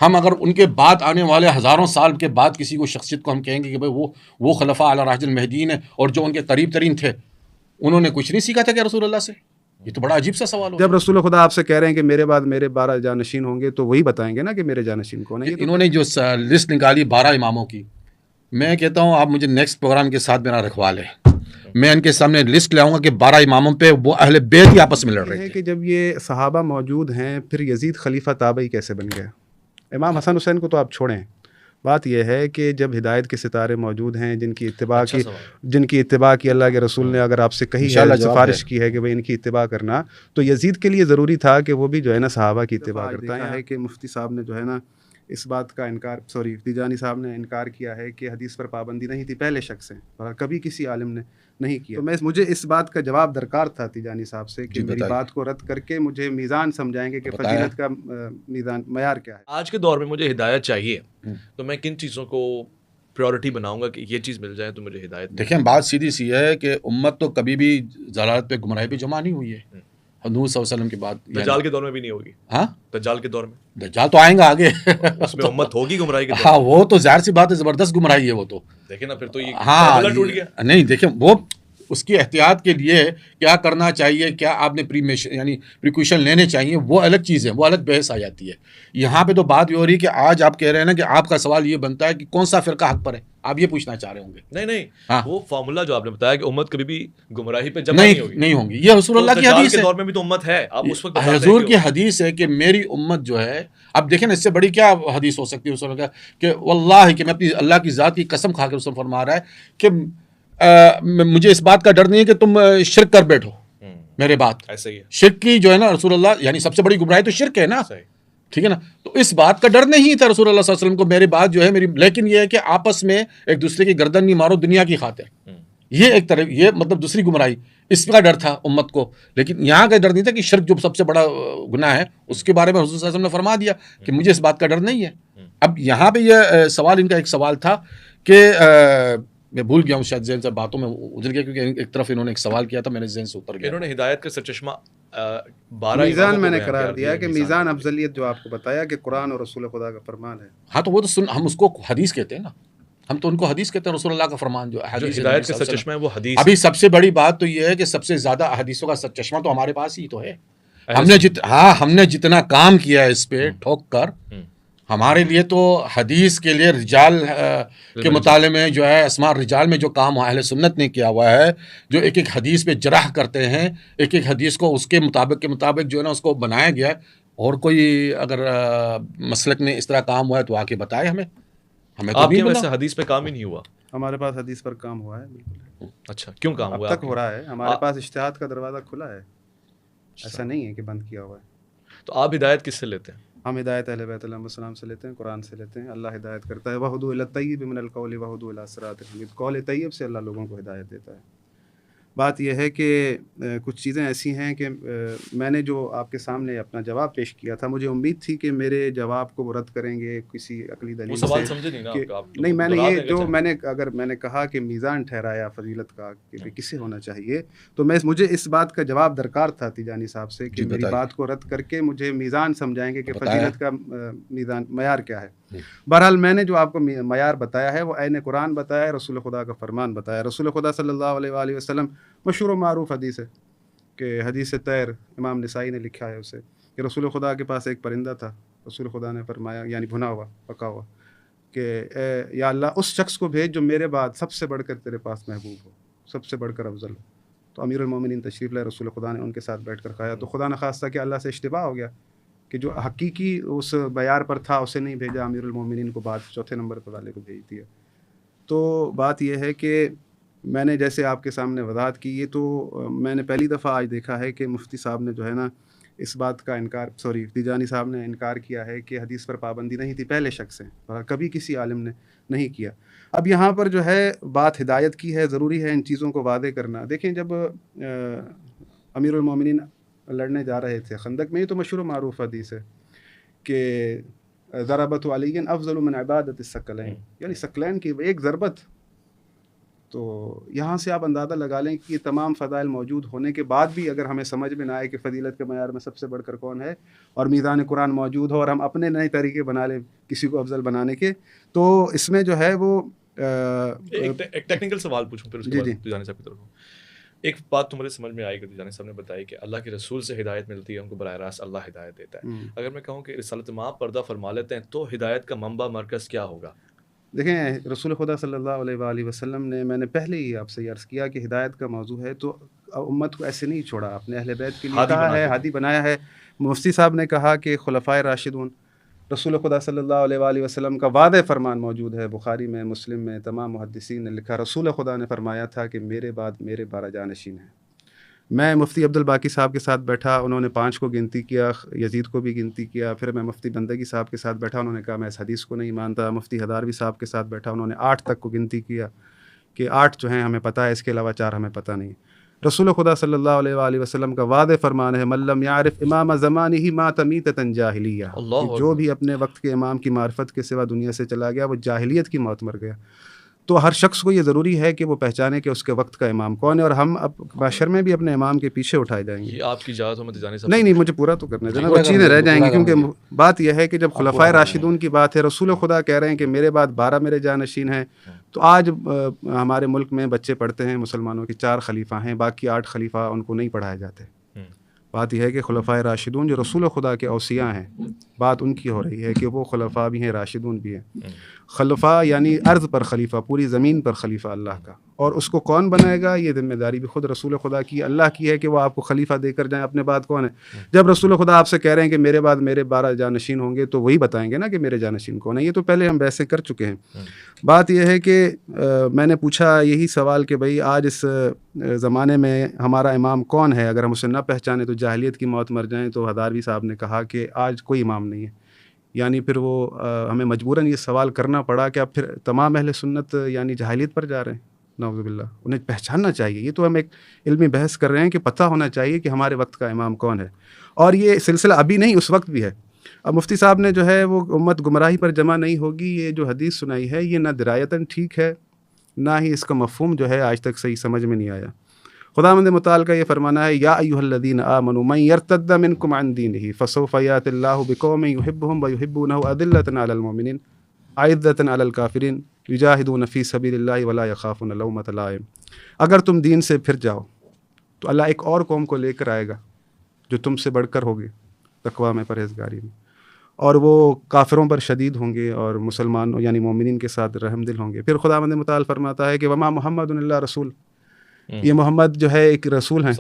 ہم اگر ان کے بعد آنے والے ہزاروں سال کے بعد کسی کو شخصیت کو ہم کہیں گے کہ بھائی وہ خلفاء علی راج المہدیین ہیں اور جو ان کے قریب ترین تھے انہوں نے کچھ نہیں سیکھا تھا کہ رسول اللہ سے، یہ تو بڑا عجیب سا سوال ہو. جب رسول خدا آپ سے کہہ رہے ہیں کہ میرے بعد میرے 12 جانشین ہوں گے تو وہی بتائیں گے نا کہ میرے جانشین کون ہیں. انہوں نے جو لسٹ نکالی 12 اماموں کی، میں کہتا ہوں آپ مجھے نیکسٹ پروگرام کے ساتھ میرا رکھوا لیں، میں ان کے سامنے لسٹ لاؤں گا کہ 12 اماموں پہ وہ اہل بیت ہی آپس میں لڑ رہے تھے. کہ جب یہ صحابہ موجود ہیں پھر یزید خلیفہ تابعی کیسے بن گیا؟ امام حسن حسین کو تو آپ چھوڑیں، بات یہ ہے کہ جب ہدایت کے ستارے موجود ہیں جن کی اتباع کی اللہ کے رسول نے اگر آپ سے کہی ہے، سفارش کی ہے کہ بھئی ان کی اتباع کرنا، تو یزید کے لیے ضروری تھا کہ وہ بھی جو ہے نا صحابہ کی اتباع کرتا ہے. کہ مفتی صاحب نے جو ہے نا اس بات کا انکار تیجانی صاحب نے انکار کیا ہے کہ حدیث پر پابندی نہیں تھی پہلے شخص ہیں، اور کبھی کسی عالم نے نہیں کیا. تو مجھے اس بات کا جواب درکار تھا تیجانی صاحب سے کہ میری بات کو رد کر کے مجھے میزان سمجھائیں گے کہ فضیلت کا میزان معیار کیا ہے. آج کے دور میں مجھے ہدایت چاہیے تو میں کن چیزوں کو پریورٹی بناؤں گا کہ یہ چیز مل جائے تو مجھے ہدایت. دیکھیں بات سیدھی سی ہے کہ امت تو کبھی بھی ضلالت پہ گمراہی پہ جمع نہیں ہوئی ہے. حضور صلی اللہ علیہ وسلم کے بعد دجال کے دور میں بھی نہیں ہوگی. ہاں دجال کے دور میں دجال تو آئیں گا آگے، اس میں امت ہوگی گمراہی کے دور. ہاں وہ تو ظاہر سی بات ہے، زبردست گمراہی ہے وہ تو. دیکھیں نا پھر تو یہ ہاں ٹوٹ گیا. نہیں دیکھیں وہ اس کی احتیاط کے لیے کیا کرنا چاہیے، کیا آپ نے پریکوشن لینے چاہیے، وہ الگ چیز ہے، وہ الگ بحث آ جاتی ہے. یہاں پہ تو بات یہ ہو رہی ہے کہ آج آپ کہہ رہے ہیں نا کہ آپ کا سوال یہ بنتا ہے کہ کون سا فرقہ حق پر ہے، آپ یہ پوچھنا چاہ رہے ہوں گے. نہیں وہ فارمولا جو آپ نے بتایا کہ امت کبھی بھی گمراہی پہ جمع نہیں ہوگی، یہ حضور اللہ کی حدیث ہے. دور میں بھی تو امت ہے، آپ اس وقت حضور کی حدیث ہے کہ میری امت جو ہے، اب دیکھیں نا اس سے بڑی کیا حدیث ہو سکتی ہے رسول اللہ کہ واللہ کہ میں اپنی اللہ کی ذات کی قسم کھا کے رسول فرما رہا ہے کہ مجھے اس بات کا ڈر نہیں ہے کہ تم شرک کر بیٹھو میرے بات. ایسا ہی ہے شرک کی جو ہے نا رسول اللہ یعنی سب سے بڑی گمراہی تو شرک ہے نا، ٹھیک ہے نا. تو اس بات کا ڈر نہیں تھا رسول اللہ صلی اللہ علیہ وسلم کو میرے بات جو ہے میری، لیکن یہ ہے کہ آپس میں ایک دوسرے کی گردن نہیں مارو دنیا کی خاطر. یہ ایک طرف یہ مطلب دوسری گمراہی، اس کا ڈر تھا امت کو. لیکن یہاں کا ڈر نہیں تھا کہ شرک جو سب سے بڑا گناہ ہے اس کے بارے میں حضور صلی اللہ علیہ وسلم نے فرما دیا کہ مجھے اس بات کا ڈر نہیں ہے. اب یہاں پہ یہ سوال ان کا ایک سوال تھا کہ میں بھول گیا ہوں، شاید ذہن سے باتوں میں ادھر گیا کیونکہ ایک طرف انہوں نے ایک سوال کیا تھا میرے ذہن سے اتر گیا. انہوں نے ہدایت کا سرچشمہ 12 میزان میں نے قرار دیا کہ میزان افضلیت جو آپ کو بتایا کہ قرآن اور رسول خدا کا فرمان ہے. ہاں تو وہ تو ہم اس کو حدیث کہتے ہیں نا، ہم تو ان کو حدیث کہتے ہیں، رسول اللہ کا فرمان جو حدیث ہدایت کا سرچشمہ ہے وہ حدیث. ابھی سب سے بڑی بات تو یہ ہے کہ سب سے زیادہ حدیثوں کا سرچشمہ تو ہمارے پاس ہی تو ہے. ہم نے جتنا کام کیا ہے اس پہ ٹھوک کر، ہمارے لیے تو حدیث کے لیے رجال کے مطالعے میں جو ہے اسماء رجال میں جو کام اہل سنت نے کیا ہوا ہے، جو ایک ایک حدیث پہ جرح کرتے ہیں، ایک ایک حدیث کو اس کے مطابق جو ہے نا اس کو بنایا گیا ہے. اور کوئی اگر مسلک میں اس طرح کام ہوا ہے تو آ کے بتائے ہمیں تو آپ کے ویسے حدیث پہ کام ہی نہیں ہوا. ہمارے پاس حدیث پر کام ہوا ہے بالکل. اچھا کیوں کام ہوا؟ اب تک ہو رہا ہے، ہمارے پاس اجتہاد کا دروازہ کھلا ہے، ایسا نہیں ہے کہ بند کیا ہوا ہے. تو آپ ہدایت کس سے لیتے ہیں؟ ہم ہدایت اہل بیت علیہ السلام سے لیتے ہیں، قرآن سے لیتے ہیں. اللہ ہدایت کرتا ہے، وَہُدُوا إِلَى الطَّيِّبِ مِنَ الْقَوْلِ وَهُدُوا إِلَىٰ صِرَاطِ الْحَمِيدِ. قول طیب سے اللہ لوگوں کو ہدایت دیتا ہے. بات یہ ہے کہ کچھ چیزیں ایسی ہیں کہ میں نے جو آپ کے سامنے اپنا جواب پیش کیا تھا، مجھے امید تھی کہ میرے جواب کو وہ رد کریں گے کسی عقلی دلیل سے. سوال سمجھے نہیں نا آپ؟ نہیں، میں نے یہ جو میں نے کہا کہ میزان ٹھہرایا فضیلت کا کہ کسے ہونا چاہیے، تو مجھے اس بات کا جواب درکار تھا تیجانی صاحب سے کہ میری بات کو رد کر کے مجھے میزان سمجھائیں گے کہ فضیلت کا میزان معیار کیا ہے. بہرحال میں نے جو آپ کو معیار بتایا ہے وہ عین قرآن بتایا ہے، رسول خدا کا فرمان بتایا ہے. رسول خدا صلی اللہ علیہ وآلہ وسلم مشہور و معروف حدیث ہے کہ حدیث طیر، امام نسائی نے لکھا ہے اسے، کہ رسول خدا کے پاس ایک پرندہ تھا. رسول خدا نے فرمایا، یعنی بھنا ہوا پکا ہوا، کہ یا اللہ اس شخص کو بھیج جو میرے بعد سب سے بڑھ کر تیرے پاس محبوب ہو، سب سے بڑھ کر افضل ہو. تو امیر المومنین تشریف لائے، رسول خدا نے ان کے ساتھ بیٹھ کر کھایا. تو خدا نخواستہ کہ اللہ سے اشتباہ ہو گیا کہ جو حقیقی اس معیار پر تھا اسے نہیں بھیجا، امیر المومنین کو بعد چوتھے نمبر پر والے کو بھیج دیا. تو بات یہ ہے کہ میں نے جیسے آپ کے سامنے وضاحت کی، یہ تو میں نے پہلی دفعہ آج دیکھا ہے کہ مفتی صاحب نے جو ہے نا اس بات کا انکار، تیجانی صاحب نے انکار کیا ہے کہ حدیث پر پابندی نہیں تھی پہلے شخص ہیں، کبھی کسی عالم نے نہیں کیا. اب یہاں پر جو ہے بات ہدایت کی ہے، ضروری ہے ان چیزوں کو واضح کرنا. دیکھیں جب امیر المومنین لڑنے جا رہے تھے خندق میں، یہ تو مشہور و معروف حدیث ہے کہ ضربت علی افضل من عبادت الثقلین، یعنی ثقلین کی ایک ضربت تو یہاں سے آپ اندازہ لگا لیں کہ یہ تمام فضائل موجود ہونے کے بعد بھی اگر ہمیں سمجھ میں نہ آئے کہ فضیلت کے معیار میں سب سے بڑھ کر کون ہے، اور میزان قرآن موجود ہو اور ہم اپنے نئے طریقے بنا لیں کسی کو افضل بنانے کے، تو اس میں جو ہے وہ ایک ٹیکنیکل سوال پوچھوں پھر اس کے بعد تجانی صاحب کی طرف. ایک بات تمہارے سمجھ میں آئی کہ تجانی صاحب نے بتائی کہ اللہ کے رسول سے ہدایت ملتی ہے، ان کو براہ راست اللہ ہدایت دیتا ہے. اگر میں کہوں کہ رسالت مآب پردہ فرما لیتے ہیں تو ہدایت کا منبع مرکز کیا ہوگا؟ دیکھیں رسول خدا صلی اللہ علیہ وآلہ وسلم نے، میں نے پہلے ہی آپ سے عرض کیا کہ ہدایت کا موضوع ہے تو امت کو ایسے نہیں چھوڑا، اپنے اہل بیت کے لیے کہا ہے، ہادی بنایا ہے. مفتی صاحب نے کہا کہ خلفائے راشدون، رسول خدا صلی اللہ علیہ وآلہ وسلم کا وعدہ فرمان موجود ہے بخاری میں، مسلم میں، تمام محدثین نے لکھا، رسول خدا نے فرمایا تھا کہ میرے بعد میرے 12 جانشین ہیں. میں مفتی عبدالباقی صاحب کے ساتھ بیٹھا، انہوں نے 5 کو گنتی کیا، یزید کو بھی گنتی کیا. پھر میں مفتی بندگی صاحب کے ساتھ بیٹھا، انہوں نے کہا میں اس حدیث کو نہیں مانتا. مفتی ہداروی صاحب کے ساتھ بیٹھا، انہوں نے 8 تک کو گنتی کیا کہ 8 جو ہیں ہمیں پتہ ہے، اس کے علاوہ 4 ہمیں پتہ نہیں. رسول خدا صلی اللہ علیہ وآلہ وسلم کا وعدہ فرمان ہے، من لم یعرف امام زمانہ مات میتۃ جاہلیہ، جو بھی اپنے وقت کے امام کی معرفت کے سوا دنیا سے چلا گیا وہ جاہلیت کی موت مر گیا. تو ہر شخص کو یہ ضروری ہے کہ وہ پہچانے کہ اس کے وقت کا امام کون ہے، اور ہم اب معاشر میں بھی اپنے امام کے پیچھے اٹھائے جائیں گے. یہ آپ کی اجازت ہو میں تجانی صاحب؟ نہیں مجھے پورا تو کرنے دینا، وہ چیزیں رہ جائیں گی، کیونکہ بات یہ ہے کہ جب خلفائے راشدون کی بات ہے، رسول خدا کہہ رہے ہیں کہ میرے بعد 12 میرے جانشین ہیں. تو آج ہمارے ملک میں بچے پڑھتے ہیں مسلمانوں کے 4 خلیفہ ہیں، باقی 8 خلیفہ ان کو نہیں پڑھائے جاتے. بات یہ ہے کہ خلفائے راشدون جو رسول خدا کے اوصیاء ہیں، بات ان کی ہو رہی ہے کہ وہ خلفاء بھی ہیں، راشدون بھی ہیں. خلفاء یعنی ارض پر خلیفہ، پوری زمین پر خلیفہ اللہ کا، اور اس کو کون بنائے گا یہ ذمہ داری بھی خود رسول خدا کی، اللہ کی ہے کہ وہ آپ کو خلیفہ دے کر جائیں. اپنے بعد کون ہے؟ جب رسول خدا آپ سے کہہ رہے ہیں کہ میرے بعد میرے 12 جانشین ہوں گے تو وہی بتائیں گے نا کہ میرے جانشین کون ہے. یہ تو پہلے ہم بحثیں کر چکے ہیں. بات یہ ہے کہ میں نے پوچھا یہی سوال کہ بھئی آج اس زمانے میں ہمارا امام کون ہے، اگر ہم اسے نہ پہچانے تو جاہلیت کی موت مر جائیں. تو ہداروی صاحب نے کہا کہ آج کوئی امام نہیں ہے. یعنی پھر وہ ہمیں مجبوراً یہ سوال کرنا پڑا کہ اب پھر تمام اہل سنت یعنی جاہلیت پر جا رہے ہیں. نعوذ باللہ. انہیں پہچاننا چاہیے. یہ تو ہم ایک علمی بحث کر رہے ہیں کہ پتہ ہونا چاہیے کہ ہمارے وقت کا امام کون ہے، اور یہ سلسلہ ابھی نہیں اس وقت بھی ہے. اب مفتی صاحب نے جو ہے وہ امت گمراہی پر جمع نہیں ہوگی، یہ جو حدیث سنائی ہے یہ نہ درایتاً ٹھیک ہے، نہ ہی اس کا مفہوم جو ہے آج تک صحیح سمجھ میں نہیں آیا. خداوند متعال کا یہ فرمانا ہے، یا ایھا الذین آمنوا من یرتد منکم عن دینہ فسوف یأتی اللہ بقوم یحبهم ویحبونہ اذلۃ علی المؤمنین اعزۃ علی الکافرین یجاہدون فی سبیل اللہ ولا یخافون لومۃ لائم. اگر تم دین سے پھر جاؤ تو اللہ ایک اور قوم کو لے کر آئے گا جو تم سے بڑھ کر ہوگی تقویٰ میں، پرہیزگاری میں، اور وہ کافروں پر شدید ہوں گے اور مسلمانوں یعنی مومنین کے ساتھ رحم دل ہوں گے. پھر خداوند متعال فرماتا ہے کہ وما محمد الا رسول، یہ محمد جو ہے ایک رسول ہیں،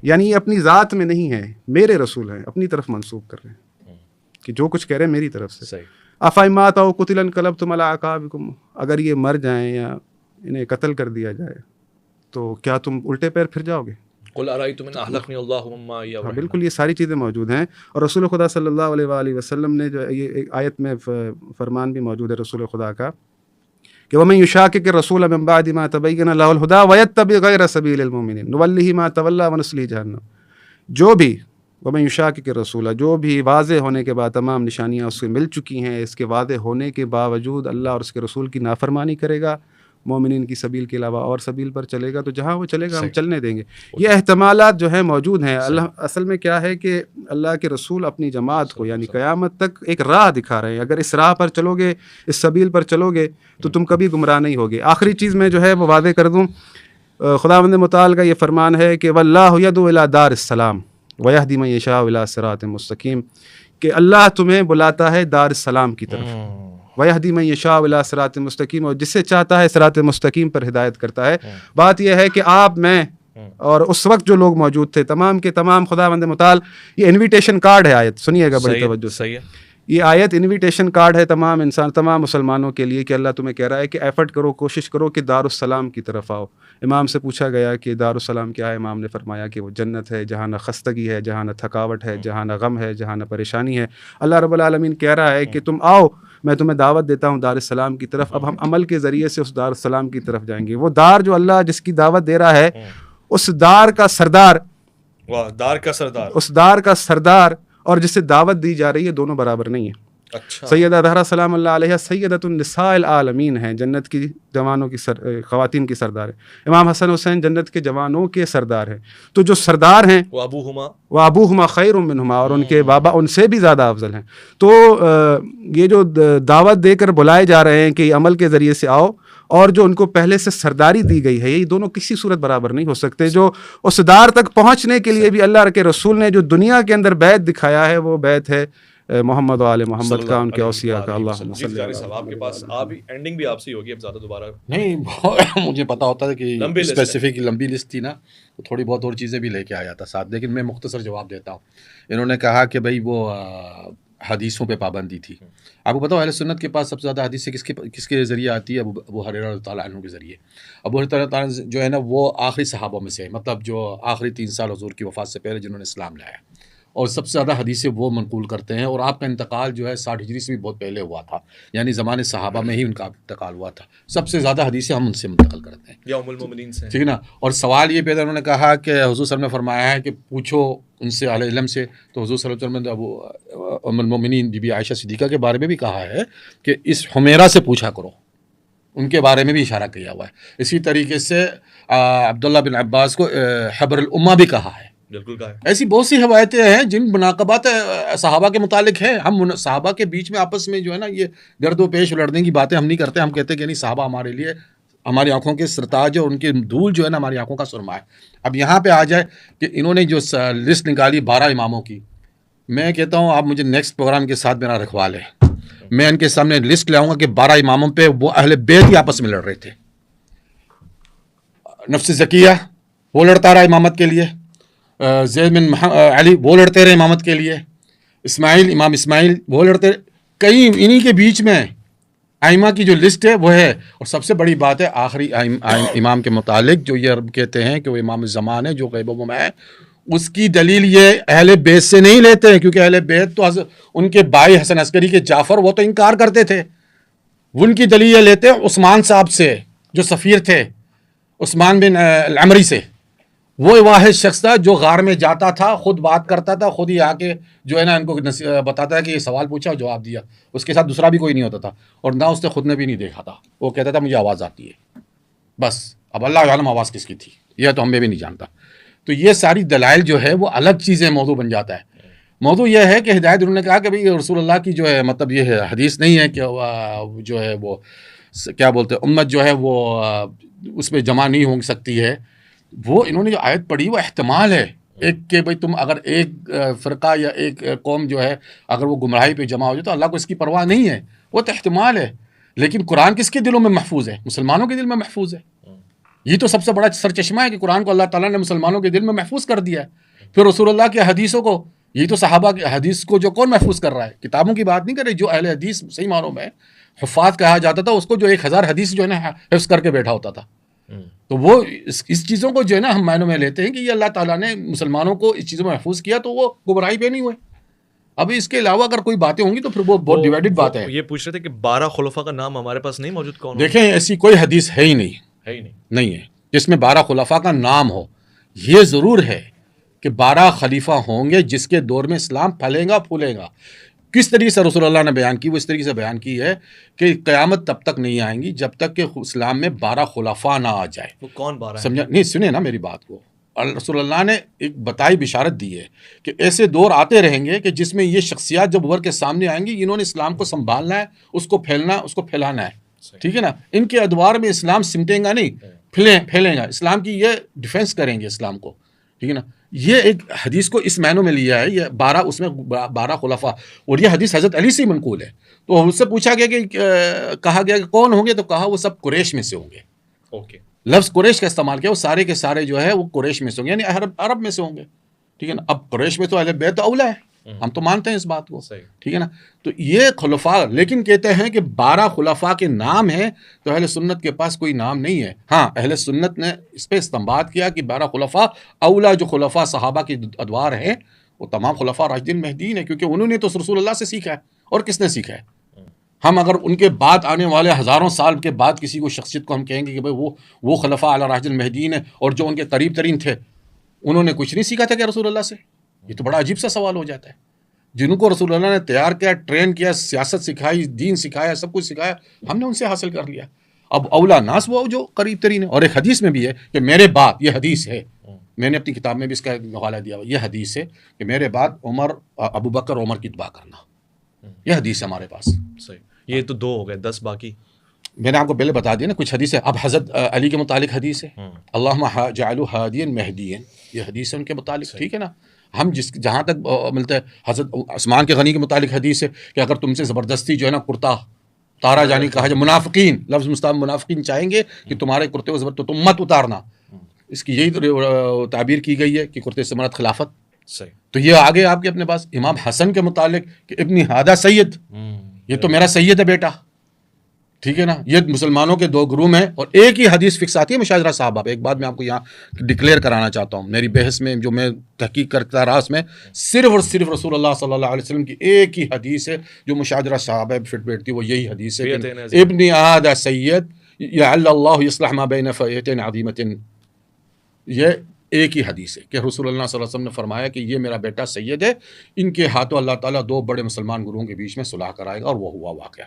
یعنی یہ اپنی ذات میں نہیں ہے، میرے رسول ہیں، اپنی طرف منسوب کر رہے ہیں کہ جو کچھ کہہ رہے ہیں میری طرف سے. افایمات او قتل انقلبتم علی اعقابکم، اگر یہ مر جائیں یا انہیں قتل کر دیا جائے تو کیا تم الٹے پیر پھر جاؤ گے؟ قل ارأیتم ان اہلکنی اللہ ومن معی. بالکل یہ ساری چیزیں موجود ہیں. اور رسول خدا صلی اللہ علیہ وآلہ وسلم نے جو یہ ایک آیت میں فرمان بھی موجود ہے رسول خدا کا کہ وَمَن يُشَاقِقِ الرَّسُولَ مِن بَعْدِ مَا تَبَيَّنَ لَهُ الْهُدَىٰ وَيَتَّبِعْ غَيْرَ سَبِيلِ الْمُؤْمِنِينَ نُوَلِّهِ مَا تَوَلَّىٰ وَنُصْلِهِ جَهَنَّمَ. جو بھی وَمَن يُشَاقِقِ الرَّسُولَ، جو بھی واضح ہونے کے بعد تمام نشانیاں اس سے مل چکی ہیں، اس کے واضح ہونے کے باوجود اللہ اور اس کے رسول کی نافرمانی کرے گا، مومنین کی سبیل کے علاوہ اور سبیل پر چلے گا، تو جہاں وہ چلے گا ہم چلنے دیں گے. یہ احتمالات جو ہیں موجود ہیں. اللہ اصل میں کیا ہے کہ اللہ کے رسول اپنی جماعت کو یعنی قیامت تک ایک راہ دکھا رہے ہیں. اگر اس راہ پر چلو گے، اس سبیل پر چلو گے تو تم کبھی گمراہ نہیں ہوگے. آخری چیز میں جو ہے وہ واضح کر دوں، خداوند متعال کا یہ فرمان ہے کہ واللہ یدعو الی دار السلام ویہدی من یشاء الی صراط مستقیم، کہ اللہ تمہیں بلاتا ہے دار السلام کی طرف، وَيَهْدِي مَن يَشَاءُ إِلَىٰ صِرَاطٍ مُسْتَقِيمٍ، اور جس سے چاہتا ہے صراط مستقیم پر ہدایت کرتا ہے. بات یہ ہے کہ آپ، میں اور اس وقت جو لوگ موجود تھے تمام کے تمام خداوند متعال، یہ انویٹیشن کارڈ ہے. آیت سنیے گا بڑی توجہ سے. یہ آیت انویٹیشن کارڈ ہے تمام مسلمانوں کے لیے کہ اللہ تمہیں کہہ رہا ہے کہ ایفرٹ کرو، کوشش کرو کہ دارالسلام کی طرف آؤ. امام سے پوچھا گیا کہ دارالسلام کیا ہے، امام نے فرمایا کہ وہ جنت ہے جہاں نہ خستگی ہے، جہاں نہ تھکاوٹ ہے، جہاں نہ غم ہے، جہاں نہ پریشانی ہے. اللہ رب العالمین کہہ رہا ہے کہ تم آؤ، میں تمہیں دعوت دیتا ہوں دارالسلام کی طرف. اب ہم عمل کے ذریعے سے اس دارالسلام کی طرف جائیں گے. وہ دار جو اللہ جس کی دعوت دے رہا ہے، اس دار کا سردار، اس دار کا سردار اور جس سے دعوت دی جا رہی ہے دونوں برابر نہیں ہیں. سیدہ زہرا سلام اللہ علیہ سیدۃ النساء العالمین ہیں، جنت کی جوانوں کی خواتین کی سردار ہیں۔ امام حسن حسین جنت کے جوانوں کے سردار ہیں۔ تو جو سردار ہیں وہ ابوہما خیر منہما، اور ان کے بابا ان سے بھی زیادہ افضل ہیں۔ تو یہ جو دعوت دے کر بلائے جا رہے ہیں کہ عمل کے ذریعے سے آؤ، اور جو ان کو پہلے سے سرداری دی گئی ہے، یہ دونوں کسی صورت برابر نہیں ہو سکتے۔ جو اس دار تک پہنچنے کے لیے بھی اللہ کے رسول نے جو دنیا کے اندر بیعت دکھایا ہے، وہ بیعت ہے محمد و آل محمد کا، ان کے اوصیاء کا۔ اللہم صلی اللہ آپ کے پاس اینڈنگ بھی آپ سے ہی ہوگی، اب زیادہ دوبارہ نہیں، مجھے پتا ہوتا ہے کہ اسپیسیفک لمبی لسٹ تھی نا، تو تھوڑی بہت اور چیزیں بھی لے کے آیا تھا ساتھ، لیکن میں مختصر جواب دیتا ہوں۔ انہوں نے کہا کہ بھائی وہ حدیثوں پہ پابندی تھی۔ آپ کو پتا ہو اہل سنت کے پاس سب سے زیادہ حدیثیں کس کے ذریعے آتی ہے؟ ابو ہریرہ رضی اللہ عنہ کے ذریعے۔ ابو ہریرہ تعالیٰ جو ہے نا، وہ آخری صحابہ میں سے ہے، مطلب جو آخری 3 سال حضور کی وفات سے پہلے جنہوں نے اسلام لایا، اور سب سے زیادہ حدیثیں وہ منقول کرتے ہیں۔ اور آپ کا انتقال جو ہے 60 ہجری سے بھی بہت پہلے ہوا تھا، یعنی زمانے صحابہ میں ہی ان کا انتقال ہوا تھا۔ سب سے زیادہ حدیثیں ہم ان سے منتقل کرتے ہیں، یا ام المومنین سے، ٹھیک ہے نا۔ اور سوال یہ پیدا، انہوں نے کہا کہ حضور صلی اللہ علیہ وسلم نے فرمایا ہے کہ پوچھو ان سے اہل علم سے، تو حضور صلی اللہ علیہ وسلم نے ام المومنین بی بی عائشہ صدیقہ کے بارے میں بھی کہا ہے کہ اس حمیرہ سے پوچھا کرو، ان کے بارے میں بھی اشارہ کیا ہوا ہے۔ اسی طریقے سے عبداللہ بن عباس کو حبر الامہ بھی کہا ہے۔ بالکل کہا ہے۔ ایسی بہت سی روایتیں ہیں جن مناقبات صحابہ کے متعلق ہیں۔ ہم صحابہ کے بیچ میں آپس میں جو ہے نا یہ گرد و پیش لڑنے کی باتیں ہم نہیں کرتے۔ ہم کہتے ہیں کہ نہیں، صحابہ ہمارے لیے ہماری آنکھوں کے سرتاج ہے، اور ان کے دھول جو ہے نا ہماری آنکھوں کا سرما ہے۔ اب یہاں پہ آ جائے کہ انہوں نے جو لسٹ نکالی 12 اماموں کی، میں کہتا ہوں آپ مجھے نیکسٹ پروگرام کے ساتھ میرا رکھوا لیں، میں ان کے سامنے لسٹ لاؤں گا کہ 12 اماموں پہ وہ اہل بیت ہی آپس میں لڑ رہے تھے۔ نفس زکیہ وہ لڑتا رہا امامت کے لیے، زید بن علی وہ لڑتے رہے امامت کے لیے، امام اسماعیل وہ لڑتے رہے، کئی انہی کے بیچ میں ائمہ کی جو لسٹ ہے وہ ہے۔ اور سب سے بڑی بات ہے آخری امام کے متعلق جو یہ کہتے ہیں کہ وہ امام الزمان ہے جو غیب و میں ہے، اس کی دلیل یہ اہل بیت سے نہیں لیتے ہیں، کیونکہ اہل بیت تو ان کے بھائی حسن عسکری کے جعفر وہ تو انکار کرتے تھے۔ ان کی دلیل یہ لیتے ہیں عثمان صاحب سے جو سفیر تھے، عثمان بن العمری سے۔ وہ واحد شخص تھا جو غار میں جاتا تھا، خود بات کرتا تھا، خود ہی آ کے جو ہے نا ان کو بتاتا ہے کہ یہ سوال پوچھا اور جواب دیا۔ اس کے ساتھ دوسرا بھی کوئی نہیں ہوتا تھا، اور نہ اس نے خود نے بھی نہیں دیکھا تھا۔ وہ کہتا تھا مجھے آواز آتی ہے بس، اب اللہ عالم آواز کس کی تھی یہ تو ہمیں بھی نہیں جانتا۔ تو یہ ساری دلائل جو ہے وہ الگ چیزیں موضوع بن جاتا ہے۔ موضوع یہ ہے کہ ہدایت انہوں نے کہا کہ بھئی رسول اللہ کی جو ہے مطلب یہ ہے حدیث نہیں ہے کہ جو ہے وہ کیا بولتے ہیں امت جو ہے وہ اس میں جمع نہیں ہو سکتی ہے۔ وہ انہوں نے جو آیت پڑھی وہ احتمال ہے ایک کہ بھئی تم اگر ایک فرقہ یا ایک قوم جو ہے اگر وہ گمراہی پہ جمع ہو جائے تو اللہ کو اس کی پرواہ نہیں ہے، وہ تو احتمال ہے۔ لیکن قرآن کس کے دلوں میں محفوظ ہے؟ مسلمانوں کے دل میں محفوظ ہے۔ یہ تو سب سے بڑا سرچشمہ ہے کہ قرآن کو اللہ تعالیٰ نے مسلمانوں کے دل میں محفوظ کر دیا ہے۔ پھر رسول اللہ کی حدیثوں کو، یہ تو صحابہ کی حدیث کو جو کون محفوظ کر رہا ہے؟ کتابوں کی بات نہیں کر رہی، جو اہل حدیث صحیح معنوں میں حفاظ کہا جاتا تھا اس کو جو 1000 حدیث جو ہے نا حفظ کر کے بیٹھا ہوتا تھا۔ تو وہ اس چیزوں کو جو ہے نا ہم معنوں میں لیتے ہیں کہ یہ اللہ تعالیٰ نے مسلمانوں کو اس چیزوں میں محفوظ کیا تو وہ گمراہی پہ نہیں ہوئے۔ اب اس کے علاوہ اگر کوئی باتیں ہوں گی تو پھر وہ بہت ڈیوائیڈڈ بات ہے۔ یہ پوچھ رہے تھے کہ 12 خلفاء کا نام ہمارے پاس نہیں موجود، کون؟ دیکھیں ایسی کوئی حدیث ہے ہی نہیں ہے جس میں 12 خلفاء کا نام ہو۔ یہ ضرور ہے کہ 12 خلیفہ ہوں گے جس کے دور میں اسلام پھلے گا پھولے گا۔ کس طریقے سے رسول اللہ نے بیان کی؟ وہ اس طریقے سے بیان کی ہے کہ قیامت تب تک نہیں آئیں گی جب تک کہ اسلام میں 12 خلفاء نہ آ جائے۔ وہ کون 12 سمجھا نہیں؟ سنیں نا میری بات کو، رسول اللہ نے ایک بتائی بشارت دی ہے کہ ایسے دور آتے رہیں گے کہ جس میں یہ شخصیات جب ابھر کے سامنے آئیں گی، انہوں نے اسلام کو سنبھالنا ہے، اس کو پھیلنا ہے، اس کو پھیلانا ہے، ٹھیک ہے نا۔ ان کے ادوار میں اسلام سمٹے گا نہیں، پھیلے گا۔ اسلام کی یہ ڈیفینس کریں گے اسلام کو، ٹھیک ہے نا۔ یہ ایک حدیث کو اس معنوں میں لیا ہے، یہ 12 اس میں 12 خلفاء، اور یہ حدیث حضرت علی سے منقول ہے۔ تو اس سے پوچھا گیا کہ کہا گیا کہ کون ہوں گے، تو کہا وہ سب قریش میں سے ہوں گے۔ اوکے، لفظ قریش کا استعمال کیا، وہ سارے کے سارے جو ہے وہ قریش میں سے ہوں گے، یعنی عرب میں سے ہوں گے، ٹھیک ہے نا۔ اب قریش میں تو اہل بیت اولا ہے، ہم تو مانتے ہیں اس بات کو، ٹھیک ہے نا۔ تو یہ خلفاء، لیکن کہتے ہیں کہ 12 خلفاء کے نام ہیں، تو اہل سنت کے پاس کوئی نام نہیں ہے۔ ہاں اہل سنت نے اس پہ استنباط کیا کہ 12 خلفاء اولا، جو خلفاء صحابہ کی ادوار ہیں وہ تمام خلفاء راشدین مہدیین ہیں، کیونکہ انہوں نے تو رسول اللہ سے سیکھا ہے، اور کس نے سیکھا ہے؟ ہم اگر ان کے بعد آنے والے ہزاروں سال کے بعد کسی کو شخصیت کو ہم کہیں گے کہ بھائی وہ خلفاء اعلی راشدین مہدیین ہیں اور جو ان کے قریب ترین تھے انہوں نے کچھ نہیں سیکھا تھا کہ رسول اللہ سے، یہ تو بڑا عجیب سا سوال ہو جاتا ہے۔ جن کو رسول اللہ نے تیار کیا، ٹرین کیا، سیاست سکھائی، دین سکھایا، سب کچھ سکھایا، ہم نے ان سے حاصل کر لیا. اب اولا ناس وہ جو قریب ترین ہے. اور ایک حدیث میں بھی ہے کہ میرے بعد، یہ حدیث ہے، میں نے اپنی کتاب میں بھی اس کا حوالہ دیا ہوا، یہ حدیث ہے کہ میرے بعد ابو بکر عمر کی اتباع کرنا. یہ حدیث ہے ہمارے پاس. صحیح. یہ تو 2 ہو گئے، 10 باقی. میں نے آپ کو پہلے بتا دیا نا کچھ حدیث ہے. اب حضرت علی کے متعلق حدیث ہے، اللہم جعلہ ہادیا مہدیا، یہ حدیث ہے ان کے متعلق. ٹھیک ہے نا. ہم جہاں تک ملتا ہے، حضرت عثمان کے غنی کے متعلق حدیث ہے کہ اگر تم سے زبردستی جو ہے نا کرتا اتارا جانے کہا جائے، منافقین لفظ مستعمل، منافقین چاہیں گے کہ تمہارے کرتے کو زبردست، تو تم مت اتارنا. اس کی یہی تعبیر کی گئی ہے کہ کرتے سے مراد خلافت. صحیح. تو یہ آگے آپ کے اپنے پاس امام حسن کے متعلق کہ ابن ہادہ سید، یہ تو میرا سید ہے بیٹا. ٹھیک ہے نا. یہ مسلمانوں کے 2 گروہ ہیں اور ایک ہی حدیث فکس آتی ہے مشاجرہ صحابہ پہ. ایک بات میں آپ کو یہاں ڈکلیئر کرانا چاہتا ہوں، میری بحث میں جو میں تحقیق کرتا رہا اس میں صرف اور صرف رسول اللہ صلی اللہ علیہ وسلم کی ایک ہی حدیث ہے جو مشاجرہ صحابہ پہ فٹ بیٹھتی ہے، وہ یہی حدیث ہے کہ ابن ہادہ سید لعل اللہ یصلح ما بین فئتین عظیمۃ. یہ ایک ہی حدیث ہے کہ رسول اللہ صلی اللہ علیہ وسلم نے فرمایا کہ یہ میرا بیٹا سید ہے، ان کے ہاتھوں اللہ تعالیٰ 2 بڑے مسلمان گروہوں کے بیچ میں صلح کرائے گا، اور وہ ہوا واقعہ.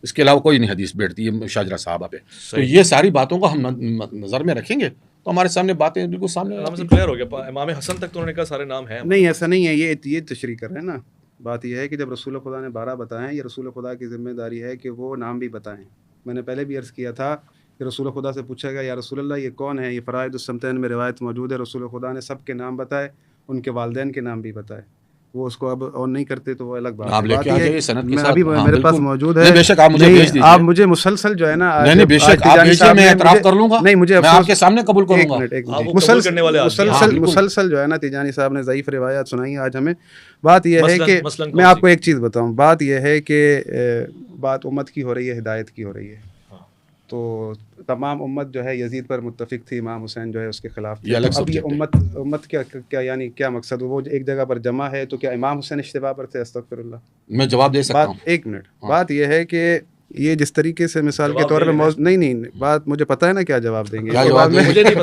اس کے علاوہ کوئی نہیں حدیث بیٹھتی ہے شاجرہ صحابہ پہ. تو یہ ساری باتوں کو ہم نظر میں رکھیں گے تو ہمارے سامنے باتیں بالکل سامنے کلیئر ہو گیا. امام حسن تک تو انہوں نے کہا سارے نام ہیں. نہیں ایسا نہیں ہے، یہ تشریح کر رہے ہیں نا. بات یہ ہے کہ جب رسول خدا نے 12 بتائے ہیں، یہ رسول خدا کی ذمہ داری ہے کہ وہ نام بھی بتائیں. میں نے پہلے بھی عرض کیا تھا کہ رسول خدا سے پوچھا گیا یا رسول اللہ یہ کون ہے؟ یہ فرائض السمتین میں روایت موجود ہے. رسول خدا نے سب کے نام بتائے، ان کے والدین کے نام بھی بتائے. وہ اس کو اب اور نہیں کرتے تو وہ الگ بات ہے. میں ابھی میرے پاس موجود ہے. بے شک آپ مجھے بھیج دیجیے. آپ مجھے مسلسل جو ہے نا، نہیں بے شک آپ بھیجیے، میں اعتراف کر لوں گا. نہیں مجھے میں آپ کے سامنے قبول کروں گا. مسلسل جو ہے نا تیجانی صاحب نے ضعیف روایات سنائی آج ہمیں. بات یہ ہے کہ میں آپ کو ایک چیز بتاؤں، بات یہ ہے کہ بات امت کی ہو رہی ہے، ہدایت کی ہو رہی ہے. تو تمام امت جو ہے یزید پر متفق تھی، امام حسین جو ہے اس کے خلاف تھی. اب یہ امت کیا یعنی کیا مقصد؟ وہ ایک جگہ پر جمع ہے تو کیا امام حسین اشتباہ پر تھے؟ استغفر اللہ. میں جواب دے سکتا ہوں. ایک منٹ. بات یہ ہے کہ یہ جس طریقے سے مثال کے طور پہ نہیں بات مجھے پتہ ہے نا کیا جواب دیں گے.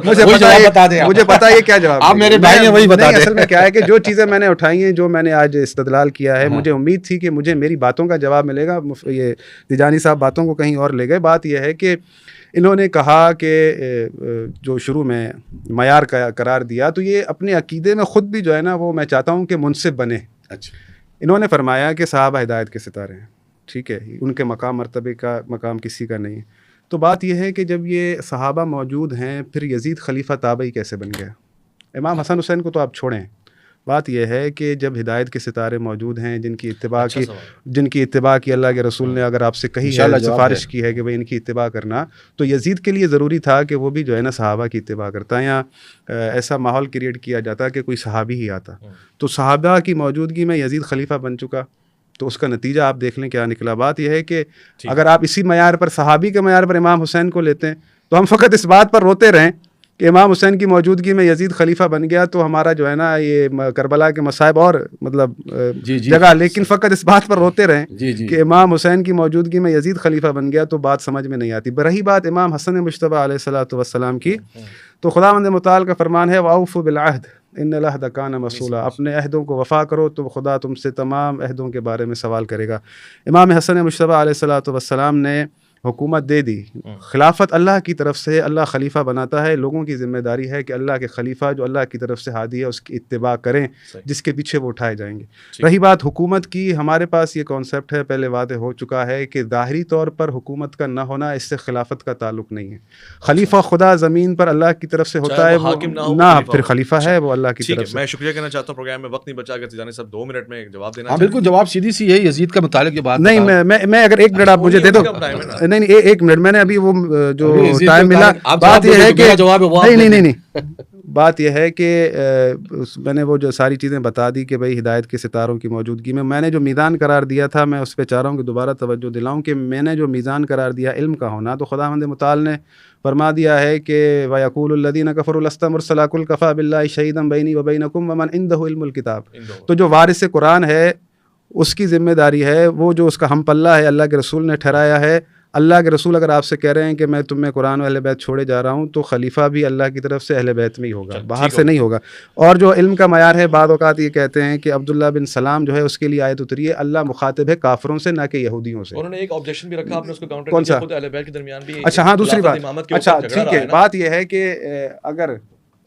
مجھے پتہ ہے کیا جواب. آپ میرے بھائی ہیں وہی بتا دیں. اصل میں کیا ہے کہ جو چیزیں میں نے اٹھائی ہیں، جو میں نے آج استدلال کیا ہے، مجھے امید تھی کہ مجھے میری باتوں کا جواب ملے گا. یہ تیجانی صاحب باتوں کو کہیں اور لے گئے. بات یہ ہے کہ انہوں نے کہا کہ جو شروع میں معیار کا قرار دیا، تو یہ اپنے عقیدے میں خود بھی جو ہے نا وہ میں چاہتا ہوں کہ منصف بنے. اچھا. انہوں نے فرمایا کہ صحابہ ہدایت کے ستارے ہیں. ٹھیک ہے، ان کے مقام مرتبے کا مقام کسی کا نہیں. تو بات یہ ہے کہ جب یہ صحابہ موجود ہیں، پھر یزید خلیفہ تابعی کیسے بن گیا؟ امام حسن حسین کو تو آپ چھوڑیں. بات یہ ہے کہ جب ہدایت کے ستارے موجود ہیں جن کی اتباع کی اللہ کے رسول نے اگر آپ سے کہی ہے، سفارش کی ہے کہ بھائی ان کی اتباع کرنا، تو یزید کے لیے ضروری تھا کہ وہ بھی جو ہے نا صحابہ کی اتباع کرتا، یا ایسا ماحول کریٹ کیا جاتا کہ کوئی صحابی ہی آتا. تو صحابہ کی موجودگی میں یزید خلیفہ بن چکا، تو اس کا نتیجہ آپ دیکھ لیں کیا نکلا. بات یہ ہے کہ اگر آپ اسی معیار پر، صحابی کے معیار پر امام حسین کو لیتے ہیں، تو ہم فقط اس بات پر روتے رہیں کہ امام حسین کی موجودگی میں یزید خلیفہ بن گیا، تو ہمارا جو ہے نا یہ کربلا کے مصائب اور مطلب جگہ، لیکن فقط اس بات پر روتے رہیں کہ امام حسین کی موجودگی میں یزید خلیفہ بن گیا، تو بات سمجھ میں نہیں آتی. برہی بات امام حسن مجتبیٰ علیہ الصلوۃ والسلام کی، تو خداوند متعال کا فرمان ہے وَأَوْفُوا بِالْعَهْدِ إِنَّ الْعَهْدَ كَانَ مَسْئُولًا. اپنے عہدوں کو وفا کرو تو خدا تم سے تمام عہدوں کے بارے میں سوال کرے گا. امام حسن مجتبیٰ علیہ الصلوۃ والسلام نے حکومت دے دی. خلافت اللہ کی طرف سے، اللہ خلیفہ بناتا ہے. لوگوں کی ذمہ داری ہے کہ اللہ کے خلیفہ جو اللہ کی طرف سے ہادی ہے اس کی اتباع کریں، جس کے پیچھے وہ اٹھائے جائیں گے. رہی بات حکومت کی، ہمارے پاس یہ کانسیپٹ ہے، پہلے واضح ہو چکا ہے کہ ظاہری طور پر حکومت کا نہ ہونا اس سے خلافت کا تعلق نہیں ہے. خلیفہ خدا زمین پر اللہ کی طرف سے ہوتا ہے، نہ پھر خلیفہ ہے وہ اللہ کی طرف سے. میں شکریہ کہنا چاہتا ہوں، پروگرام میں وقت نہیں بچا. اگر تیجانی صاحب 2 منٹ میں جواب دینا. ہاں بالکل، جواب سیدھی سی ہے یزید کا متعلق یہ بات. نہیں میں اگر 1 منٹ آپ مجھے دے دو. نہیں 1 منٹ، میں نے ابھی وہ جو ٹائم ملا. بات یہ ہے کہ نہیں بات یہ ہے کہ میں نے وہ جو ساری چیزیں بتا دی کہ بھائی ہدایت کے ستاروں کی موجودگی میں نے جو میزان قرار دیا تھا، میں اس پہ چاہ رہا ہوں کہ دوبارہ توجہ دلاؤں کہ میں نے جو میزان قرار دیا علم کا ہونا، تو خداوند متعال نے فرما دیا ہے کہ وَيَقُولُ الَّذِينَ كَفَرُوا لَسْتَ مُرْسَلًا قُلْ كَفَىٰ بِاللَّهِ شَهِيدًا بَيْنِي وَبَيْنَكُمْ وَمَنْ عِندَهُ عِلْمُ الْكِتَابِ. تو جو وارث قرآن ہے اس کی ذمہ داری ہے، وہ جو اس کا ہم پلہ ہے اللہ کے رسول نے ٹھہرایا ہے، اللہ کے رسول اگر آپ سے کہہ رہے ہیں کہ میں تمہیں قرآن و اہل بیت چھوڑے جا رہا ہوں تو خلیفہ بھی اللہ کی طرف سے اہل بیت میں ہی ہوگا, باہر سے نہیں ہوگا. اور جو علم کا معیار ہے, بعض اوقات یہ کہتے ہیں کہ عبداللہ بن سلام جو ہے اس کے لیے آیت اتری ہے اللہ مخاطب ہے کافروں سے نہ کہ یہودیوں سے. انہوں نے ایک آبجیکشن بھی رکھا, آپ نے اس کو کاؤنٹر کون سا؟ خود اہل بیت کے درمیان بھی. اچھا ہاں دوسری بات, اچھا ٹھیک ہے, بات یہ ہے کہ اگر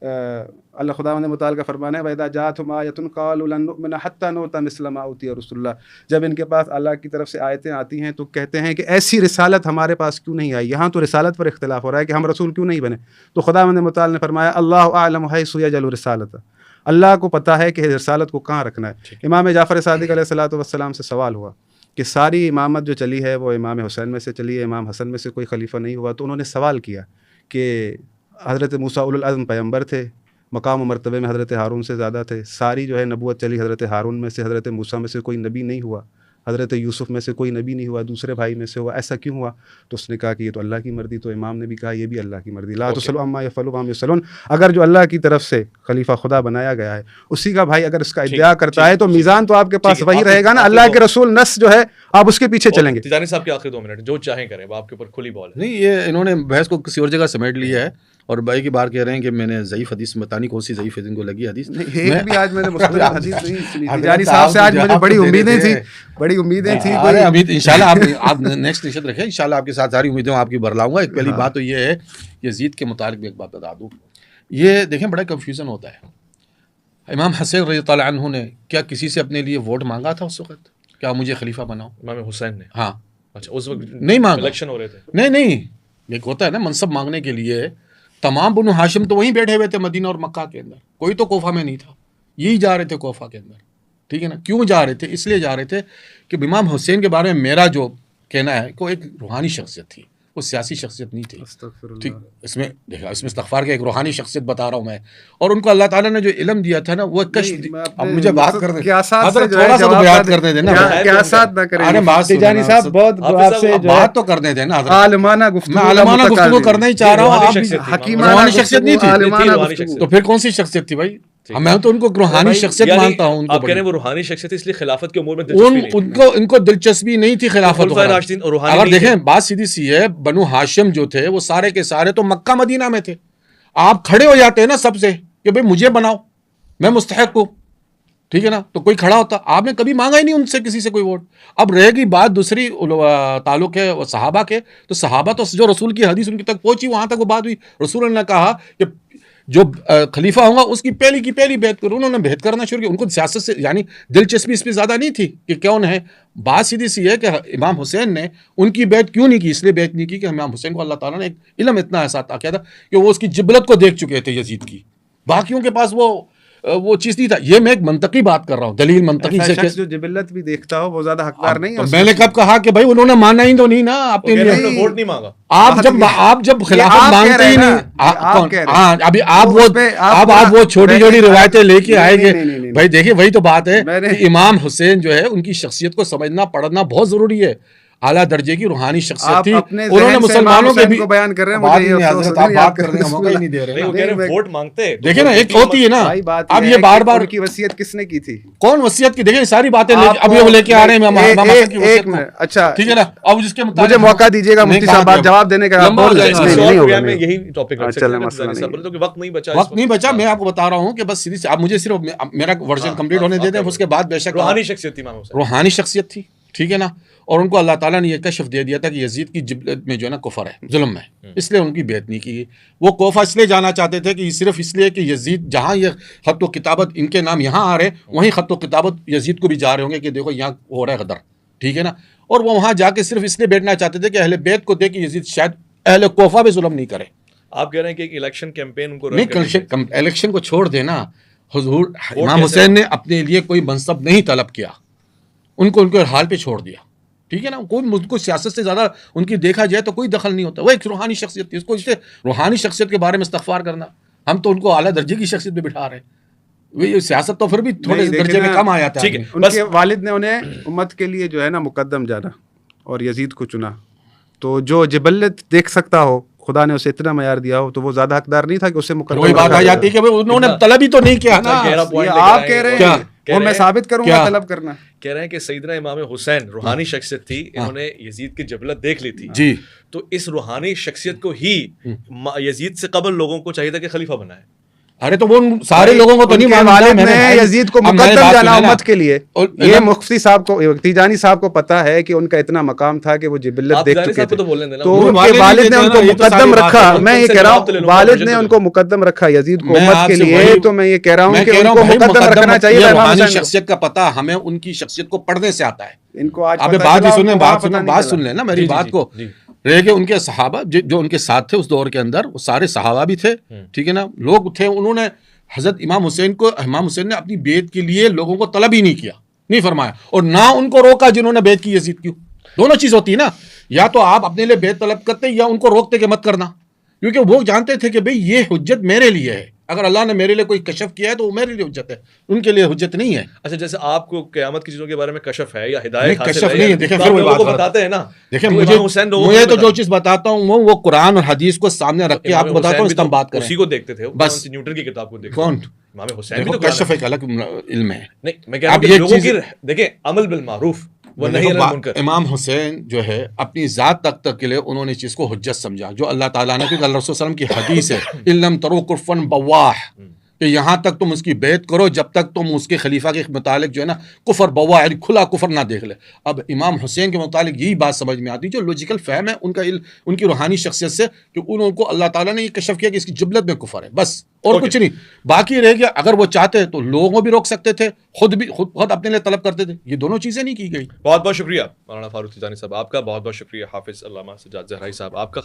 اللہ خدا نے متعلقہ فرمانا ہے وَإِذَا جَاءَتْهُمْ آیَةٌ قَالُوا لَن نُؤْمِنَ حَتَّىٰ نُؤْتَىٰ مِثْلَ مَا أُوتِیَ رُسُلُ اللَّهِ, جب ان کے پاس اللہ کی طرف سے آیتیں آتی ہیں تو کہتے ہیں کہ ایسی رسالت ہمارے پاس کیوں نہیں آئی. یہاں تو رسالت پر اختلاف ہو رہا ہے کہ ہم رسول کیوں نہیں بنے. تو خدا متعال نے فرمایا اللہ اعلم حیث یجعل رسالتہ, اللہ کو پتہ ہے کہ رسالت کو کہاں رکھنا ہے. امام جعفر صادق علیہ الصلوۃ والسلام سے سوال ہوا کہ ساری امامت جو چلی ہے وہ امام حسین میں سے چلی ہے, امام حسن میں سے کوئی خلیفہ نہیں ہوا. تو انہوں نے سوال کیا کہ حضرت موسیٰ اولو العزم پیغمبر تھے, مقام و مرتبے میں حضرت ہارون سے زیادہ تھے, ساری جو ہے نبوت چلی حضرت ہارون میں سے, حضرت موسیٰ میں سے کوئی نبی نہیں ہوا, حضرت یوسف میں سے کوئی نبی نہیں ہوا, دوسرے بھائی میں سے ہوا, ایسا کیوں ہوا؟ تو اس نے کہا کہ یہ تو اللہ کی مرضی. تو امام نے بھی کہا یہ بھی اللہ کی مرضی, لا تسألوا عما یفعلوا وهم یسألون. اگر جو اللہ کی طرف سے خلیفہ خدا بنایا گیا ہے اسی کا بھائی اگر اس کا ادعا کرتا ہے تو میزان تو آپ کے پاس وہی رہے گا نا, اللہ کے رسول نص جو ہے آپ اس کے پیچھے چلیں گے. تیجانی صاحب کے آخری 2 منٹ جو چاہیں کریں, آپ کے اوپر کھلی بال ہے. نہیں, یہ انہوں نے بحث کو کسی اور جگہ سمیٹ لیا ہے, اور بھائی کی بار کہہ رہے ہیں کہ میں نے ضعیف حدیث بتا نہیں کون سی ضعیف ان کو لگی حدیث. ایک بھی آج میں نے مستند حدیث نہیں سنی. تیجانی صاحب سے آج مجھے بڑی امیدیں تھی. امید انشاءاللہ آپ نیکسٹ نشست رکھیں, انشاءاللہ آپ کے ساتھ ساری امیدیں آپ کی برلاؤں گا. ایک پہلی بات تو یہ ہے یزید کے متعلق بھی ایک بات بتا دوں, یہ دیکھیں بڑا کنفیوژن ہوتا ہے. امام حسین رضی اللہ عنہ نے کیا کسی سے اپنے لیے ووٹ مانگا تھا اس وقت, کیا مجھے خلیفہ بناؤ؟ امام حسین نے, ہاں اچھا اس وقت نہیں مانگا, الیکشن ہو رہے تھے. نہیں ایک ہوتا ہے نا منصب مانگنے کے لیے. تمام بنو ہاشم تو وہیں بیٹھے ہوئے تھے مدینہ اور مکہ کے اندر, کوئی تو کوفہ میں نہیں تھا, یہی جا رہے تھے کوفہ کے اندر. ٹھیک ہے نا, کیوں جا رہے تھے؟ اس لیے جا رہے تھے کہ امام حسین کے بارے میں میرا جو کہنا ہے کہ وہ ایک روحانی شخصیت تھی, وہ سیاسی شخصیت نہیں تھی. ٹھیک, اس میں دیکھا اس میں استغفار کے ایک روحانی شخصیت بتا رہا ہوں میں, اور ان کو اللہ تعالیٰ نے جو علم دیا تھا نا وہ کشف. اب مجھے بات کرنے تھوڑا سا تو بیان کرنے دیں نا, تیجانی صاحب بہت آپ سے بات تو کرنے دیں نا. عالمانہ گفتگو کرنا ہی چاہ رہا ہوں. روحانی شخصیت نہیں تھی تو پھر کون سی شخصیت تھی بھائی؟ میں تو ان کو روحانی شخصیت مانتا ہوں. آپ کہہ رہے ہیں وہ روحانی شخصیت اس لیے خلافت کے امور میں ان کو دلچسپی نہیں تھی خلافت. اگر دیکھیں بات سیدھی سی ہے, بنو ہاشم جو تھے وہ سارے کے سارے تو مکہ مدینہ میں تھے. آپ کھڑے ہو جاتے ہیں نا سب سے کہ بھائی مجھے بناؤ, میں مستحق ہوں. ٹھیک ہے نا, تو کوئی کھڑا ہوتا, آپ نے کبھی مانگا ہی نہیں ان سے کسی سے کوئی ووٹ. اب رہے گی بات دوسری تعلق ہے صحابہ کے, تو صحابہ تو جو رسول کی حدیث ان کی تک پہنچی وہاں تک وہ بات ہوئی. رسول نے کہا کہ جو خلیفہ ہوں گا اس کی پہلی بیعت کرو. انہوں نے بیعت کرنا شروع کیا. ان کو سیاست سے یعنی دلچسپی اس پہ زیادہ نہیں تھی کہ کون ہے. بات سیدھی سی ہے کہ امام حسین نے ان کی بیعت کیوں نہیں کی, اس لیے بیعت نہیں کی کہ امام حسین کو اللہ تعالیٰ نے ایک علم اتنا ایسا عطا کیا تھا کہ وہ اس کی جبلت کو دیکھ چکے تھے یزید کی, باقیوں کے پاس وہ چیز نہیں تھا. یہ میں ایک منطقی بات کر رہا ہوں, دلیل منطقی سے. شخص جو جبلت بھی دیکھتا ہو وہ زیادہ حقدار نہیں ہے. میں نے کب کہا کہ بھائی انہوں نے مانا ہی تو نہیں نا اپنے لیے, ووٹ نہیں مانگا. آپ جب خلافت مانگتے ہی نہیں, ابھی آپ وہ چھوٹی چھوٹی روایتیں لے کے آئے گے. بھائی دیکھیے وہی تو بات ہے کہ امام حسین جو ہے ان کی شخصیت کو سمجھنا پڑھنا بہت ضروری ہے. اعلیٰ درجے کی روحانی شخصیت تھی. انہوں نے مسلمانوں کے بھی بیان کر رہے ہیں, بات کرنے کا موقع ہی نہیں دے رہے. ووٹ مانگتے دیکھیں نا, ایک ہوتی ہے نا, اب یہ بار بار کی وصیت کس نے کی تھی, کون وصیت کی, دیکھیں ساری باتیں ابھی وہ لے کے آ رہے ہیں. اچھا ٹھیک ہے نا, اب جس کے مجھے موقع دیجیے گا مفتی صاحب جواب دینے کا. یہی ٹاپک وقت نہیں بچا. میں آپ کو بتا رہا ہوں کہ بس سیدھی آپ مجھے صرف میرا ورژن کمپلیٹ ہونے دے دیں, اس کے بعد بے شک روحانی شخصیت تھی. ٹھیک ہے نا, اور ان کو اللہ تعالیٰ نے یہ کشف دے دیا تھا کہ یزید کی جبلت میں جو ہے نا کفر ہے, ظلم ہے, اس لیے ان کی بیعت نہیں کی. وہ کوفہ اس لیے جانا چاہتے تھے کہ صرف اس لیے کہ یزید جہاں یہ خط و کتابت ان کے نام یہاں آ رہے وہیں خط و کتابت یزید کو بھی جا رہے ہوں گے کہ دیکھو یہاں ہو رہا ہے غدر. ٹھیک ہے نا, اور وہ وہاں جا کے صرف اس لیے بیٹھنا چاہتے تھے کہ اہل بیت کو دے کہ یزید شاید اہل کوفہ پہ ظلم نہیں کرے. آپ کہہ رہے ہیں کہ ایک الیکشن کیمپین کو نہیں, الیکشن کو چھوڑ دینا. حضور امام حسین نے اپنے لیے کوئی منصب نہیں طلب کیا, ان کو حال پہ چھوڑ دیا. ٹھیک ہے نا, کوئی ملک کو سیاست سے زیادہ ان کی دیکھا جائے تو کوئی دخل نہیں ہوتا. وہ ایک روحانی شخصیت تھی, اس کو اس سے روحانی شخصیت کے بارے میں استغفار کرنا, ہم تو ان کو اعلیٰ درجے کی شخصیت پہ بٹھا رہے ہیں. سیاست تو پھر بھی تھوڑے درجے میں کم آ جاتا ہے. ان کے والد نے انہیں امت کے لیے جو ہے نا مقدم جانا اور یزید کو چنا. تو جو جبلت دیکھ سکتا ہو خدا نے اسے اتنا معیار دیا ہو تو وہ زیادہ حقدار نہیں تھا کہ اسے مقدم وہی بات آ جاتی ہے کہ انہوں نے طلب ہی تو نہیں کیا نا. آپ کہہ رہے ہیں اور میں ثابت کروں گا طلب کرنا. کہہ رہے ہیں کہ سیدنا امام حسین روحانی شخصیت تھی, انہوں نے یزید کی جبلت دیکھ لی تھی جی, تو اس روحانی شخصیت کو ہی یزید سے قبل لوگوں کو چاہیے تھا کہ خلیفہ بنائے. ارے تو وہ سارے لوگوں کو تو نہیں مانتا. والد نے یزید کو مقدم جانا امت کے لیے. یہ مفتی صاحب کو, تیجانی صاحب کو پتا ہے کہ ان کا اتنا مقام تھا کہ وہ جبلت دیکھ چکے تھے, تو ان کے والد نے ان کو مقدم رکھا. میں یہ کہہ رہا ہوں والد نے ان کو مقدم رکھا یزید کو امت کے لیے, تو میں یہ کہہ رہا ہوں کہ ان کو مقدم رکھنا چاہیے. روحانی شخصیت کا پتہ ہمیں ان کی شخصیت کو پڑھنے سے آتا ہے. ان کو آپ بات سن لیں نا میری بات کو, رہے کہ ان کے صحابہ جو ان کے ساتھ تھے اس دور کے اندر, وہ سارے صحابہ بھی تھے, ٹھیک ہے نا, لوگ تھے. انہوں نے حضرت امام حسین نے اپنی بیعت کے لیے لوگوں کو طلب ہی نہیں کیا, نہیں فرمایا, اور نہ ان کو روکا جنہوں نے بیعت کی یزید کی. دونوں چیز ہوتی ہے نا, یا تو آپ اپنے لیے بیعت طلب کرتے یا ان کو روکتے کہ مت کرنا, کیونکہ وہ جانتے تھے کہ بھئی یہ حجت میرے لیے ہے. اگر اللہ نے میرے لیے کوئی کشف کیا ہے تو وہ میرے لیے حجت ہے, ان کے لیے حجت نہیں ہے. اچھا, جیسے آپ کو قیامت کی چیزوں کے بارے میں کشف ہے یا ہدایت حاصل کشف نہیں ہے, دیکھیں پھر وہ بات بتاتے ہیں نا. دیکھیں مجھے تو جو چیز بتاتا ہوں وہ قرآن اور حدیث کو سامنے رکھ کے آپ کو بتاتا ہوں, اس کا بات کریں. اسی کو دیکھتے تھے بس, نیوٹن کی کتاب کو دیکھتے. کون امام حسین بھی تو کشف ایک الگ علم ہے. نہیں, میں کہہ رہا ہوں کہ لوگوں کی دیکھیں عمل بالمعروف وہ نہیں منکر. امام حسین جو ہے اپنی ذات تک کے لیے انہوں نے چیز کو حجت سمجھا, جو اللہ تعالیٰ نے, کیونکہ اللہ رسول صلی اللہ علیہ وسلم کی حدیث ہے علم ترو کفن بواح, کہ یہاں تک تم اس کی بیعت کرو جب تک تم اس کے خلیفہ کے متعلق جو ہے نا کفر بوا یعنی کھلا کفر نہ دیکھ لے. اب امام حسین کے متعلق یہی بات سمجھ میں آتی جو لوجیکل فہم ہے ان کا, ان کی روحانی شخصیت سے, کہ انہوں کو اللہ تعالیٰ نے یہ کشف کیا کہ اس کی جبلت میں کفر ہے, بس اور کچھ نہیں. باقی رہ گیا اگر وہ چاہتے تو لوگوں بھی روک سکتے تھے, خود اپنے لیے طلب کرتے تھے. یہ دونوں چیزیں نہیں کی گئی. بہت بہت شکریہ مولانا فاروق تیجانی صاحب, آپ کا بہت بہت شکریہ. حافظ علامہ سجاد زہرائی صاحب, آپ کا